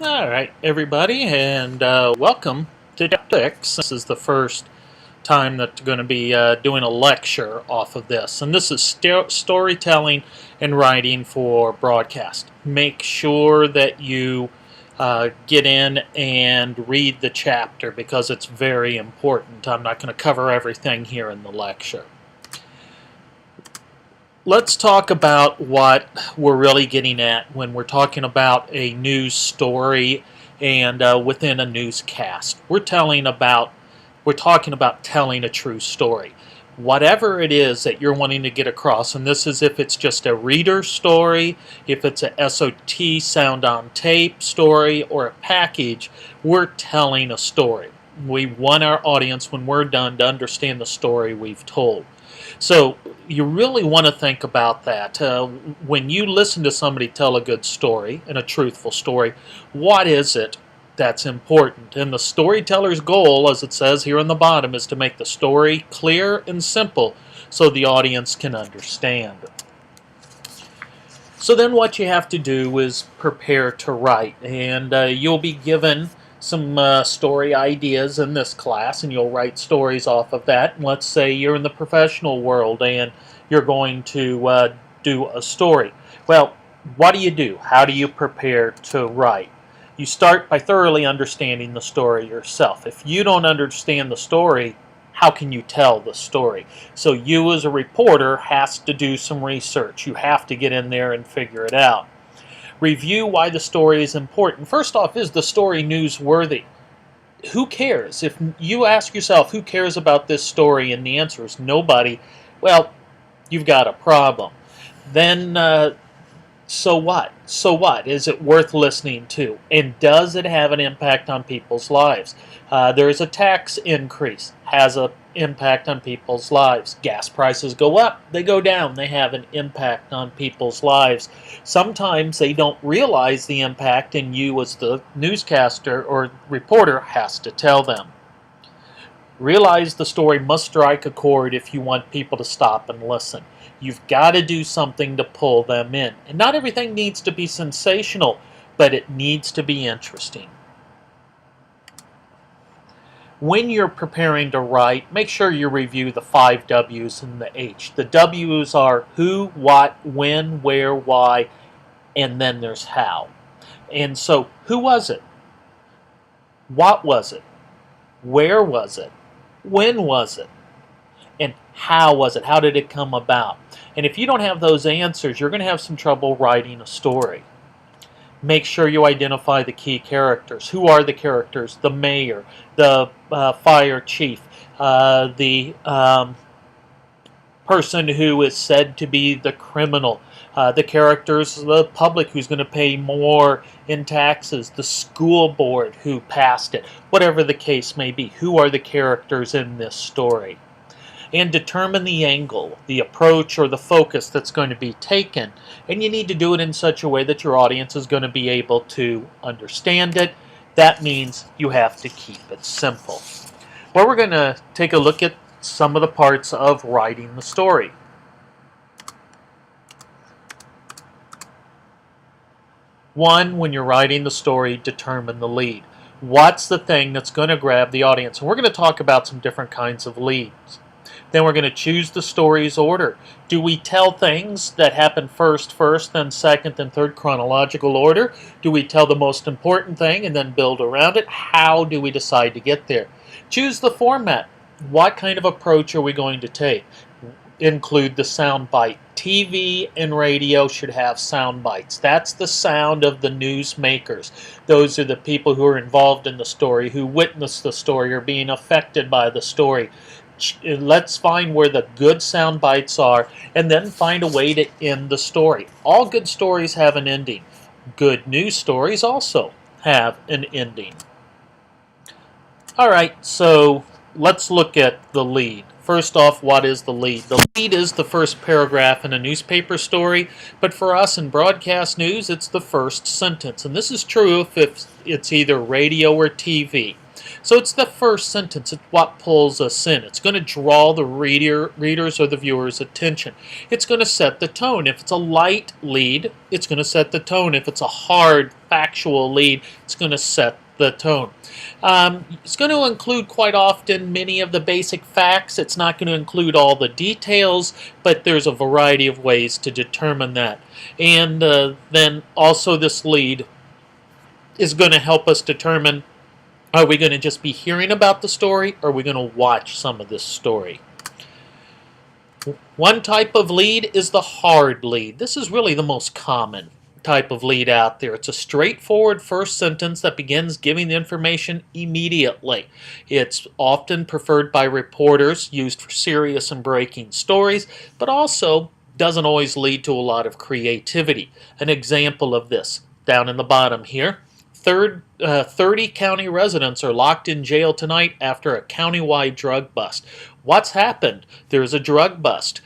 All right, everybody, and welcome to Topics. This is the first time that we're going to be doing a lecture off of this, and this is storytelling and writing for broadcast. Make sure that you get in and read the chapter because it's very important. I'm not going to cover everything here in the lecture. Let's talk about what we're really getting at when we're talking about a news story and within a newscast. We're talking about telling a true story. Whatever it is that you're wanting to get across, and this is if it's just a reader story, if it's a SOT sound on tape story, or a package, we're telling a story. We want our audience, when we're done, to understand the story we've told. So you really want to think about that. When you listen to somebody tell a good story and a truthful story, what is it that's important? And the storyteller's goal, as it says here on the bottom, is to make the story clear and simple so the audience can understand. So then what you have to do is prepare to write, and you'll be given some story ideas in this class, and you'll write stories off of that. And let's say you're in the professional world and you're going to do a story. Well, what do you do? How do you prepare to write? You start by thoroughly understanding the story yourself. If you don't understand the story, how can you tell the story? So you as a reporter has to do some research. You have to get in there and figure it out. Review why the story is important. First off, is the story newsworthy? Who cares? If you ask yourself, who cares about this story, and the answer is nobody, well, you've got a problem. Then, so what? So what? Is it worth listening to? And does it have an impact on people's lives? There is a tax increase, has an impact on people's lives. Gas prices go up, they go down, they have an impact on people's lives. Sometimes they don't realize the impact, and you as the newscaster or reporter has to tell them. Realize the story must strike a chord if you want people to stop and listen. You've got to do something to pull them in. And not everything needs to be sensational, but it needs to be interesting. When you're preparing to write, make sure you review the 5 W's and the H. The W's are who, what, when, where, why, and then there's how. And so, who was it? What was it? Where was it? When was it? And how was it? How did it come about? And if you don't have those answers, you're going to have some trouble writing a story. Make sure you identify the key characters. Who are the characters? The mayor, the fire chief, the person who is said to be the criminal, the characters, the public who's going to pay more in taxes, the school board who passed it, whatever the case may be. Who are the characters in this story? And determine the angle, the approach, or the focus that's going to be taken. And you need to do it in such a way that your audience is going to be able to understand it. That means you have to keep it simple. Well, we're going to take a look at some of the parts of writing the story. One, when you're writing the story, determine the lead. What's the thing that's going to grab the audience? And we're going to talk about some different kinds of leads. Then we're going to choose the story's order. Do we tell things that happen first, then second, then third, chronological order? Do we tell the most important thing and then build around it? How do we decide to get there? Choose the format. What kind of approach are we going to take? Include the sound bite. TV and radio should have sound bites. That's the sound of the news makers. Those are the people who are involved in the story, who witness the story, or being affected by the story. Let's find where the good sound bites are, and then find a way to end the story. All good stories have an ending. Good news stories also have an ending. All right, so let's look at the lead. First off, what is the lead? The lead is the first paragraph in a newspaper story, but for us in broadcast news, it's the first sentence. And this is true if it's either radio or TV. So it's the first sentence. It's what pulls us in. It's going to draw the reader's or the viewer's attention. It's going to set the tone. If it's a light lead, it's going to set the tone. If it's a hard, factual lead, it's going to set the tone. It's going to include quite often many of the basic facts. It's not going to include all the details, but there's a variety of ways to determine that. And then also this lead is going to help us determine, are we going to just be hearing about the story, or are we going to watch some of this story? One type of lead is the hard lead. This is really the most common type of lead out there. It's a straightforward first sentence that begins giving the information immediately. It's often preferred by reporters, used for serious and breaking stories, but also doesn't always lead to a lot of creativity. An example of this, down in the bottom here, 30 county residents are locked in jail tonight after a countywide drug bust. What's happened? There's a drug bust.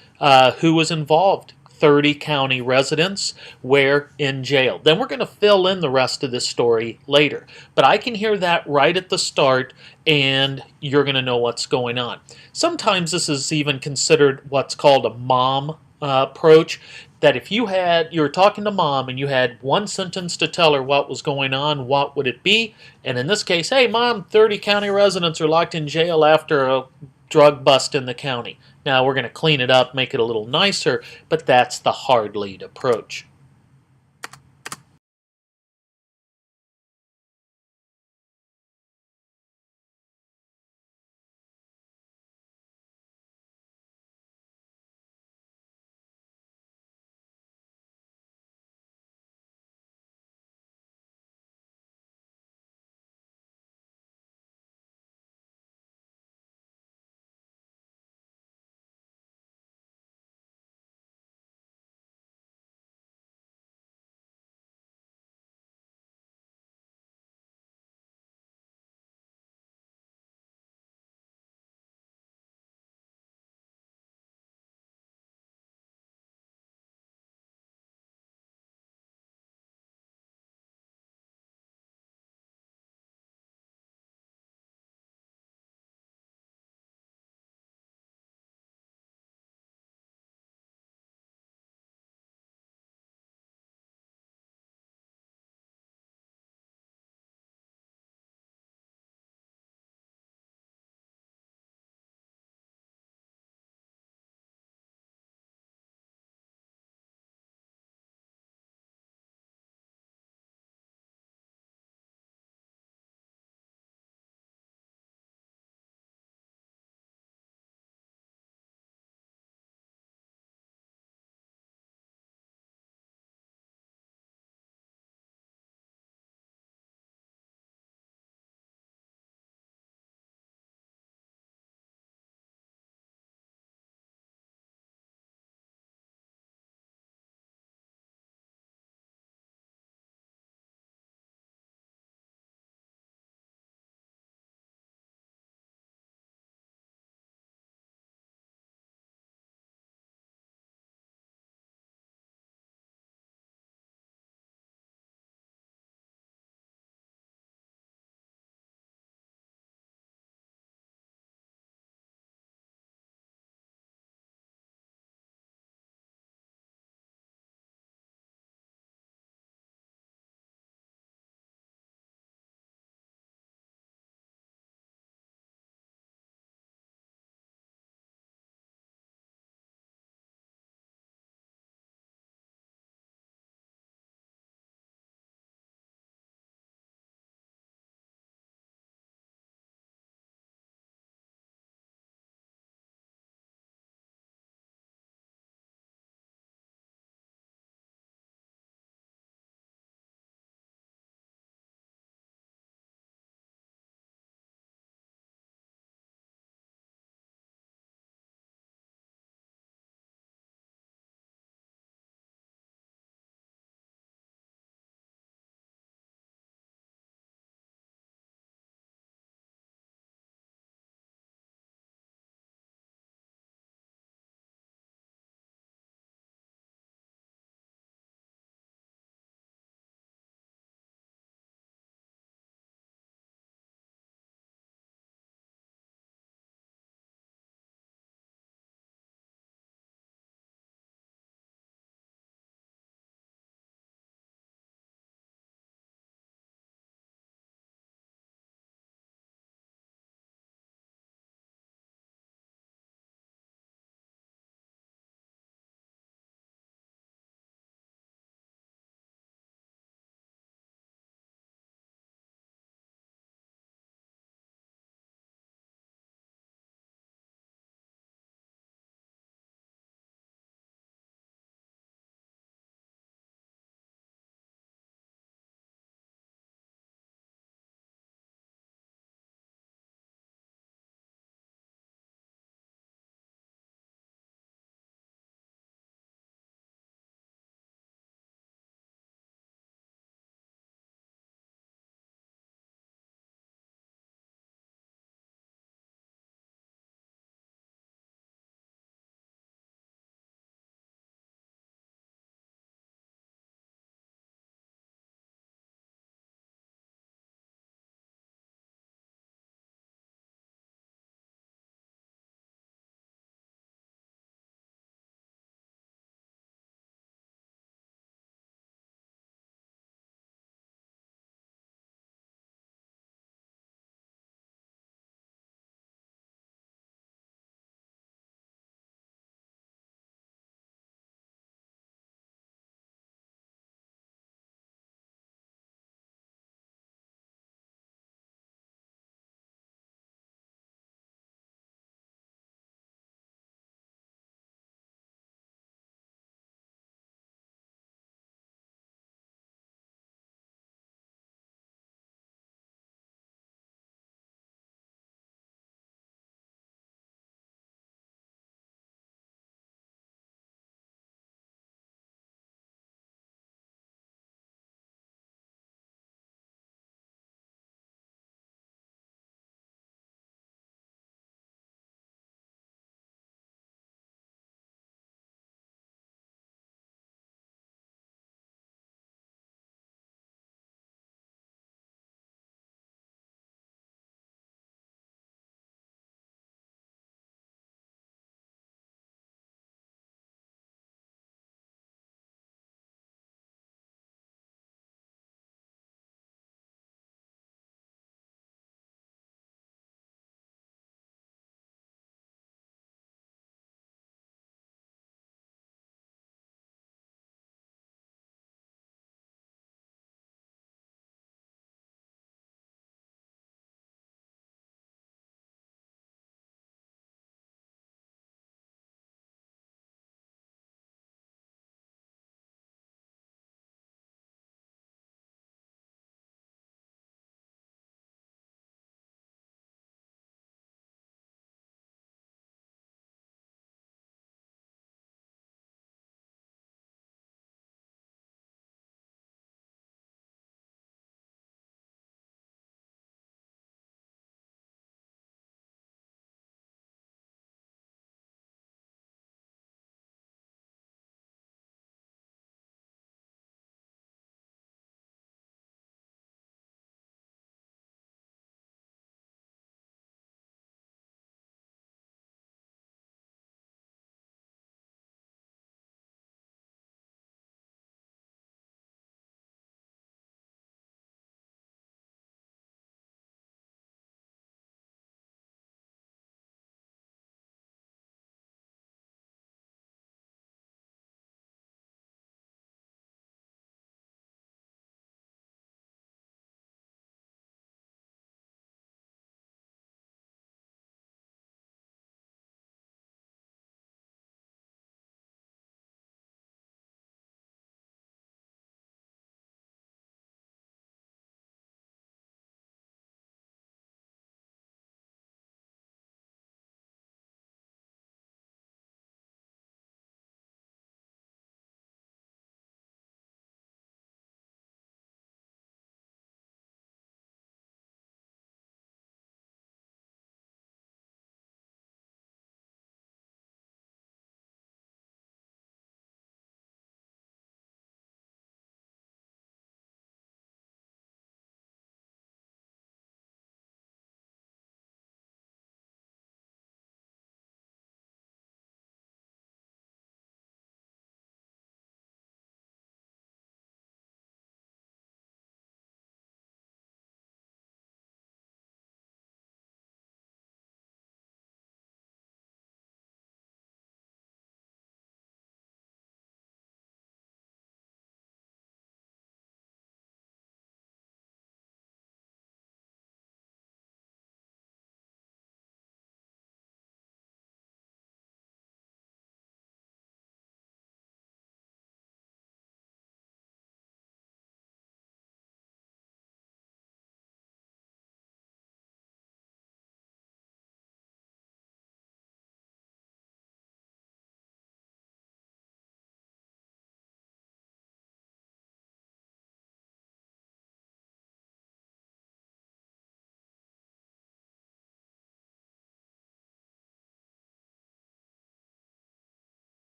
Who was involved? 30 county residents were in jail. Then we're going to fill in the rest of this story later. But I can hear that right at the start, and you're going to know what's going on. Sometimes this is even considered what's called a mom approach, that if you were talking to mom and you had one sentence to tell her what was going on, what would it be? And in this case, hey mom, 30 county residents are locked in jail after a drug bust in the county. Now we're going to clean it up, make it a little nicer, but that's the hard lead approach.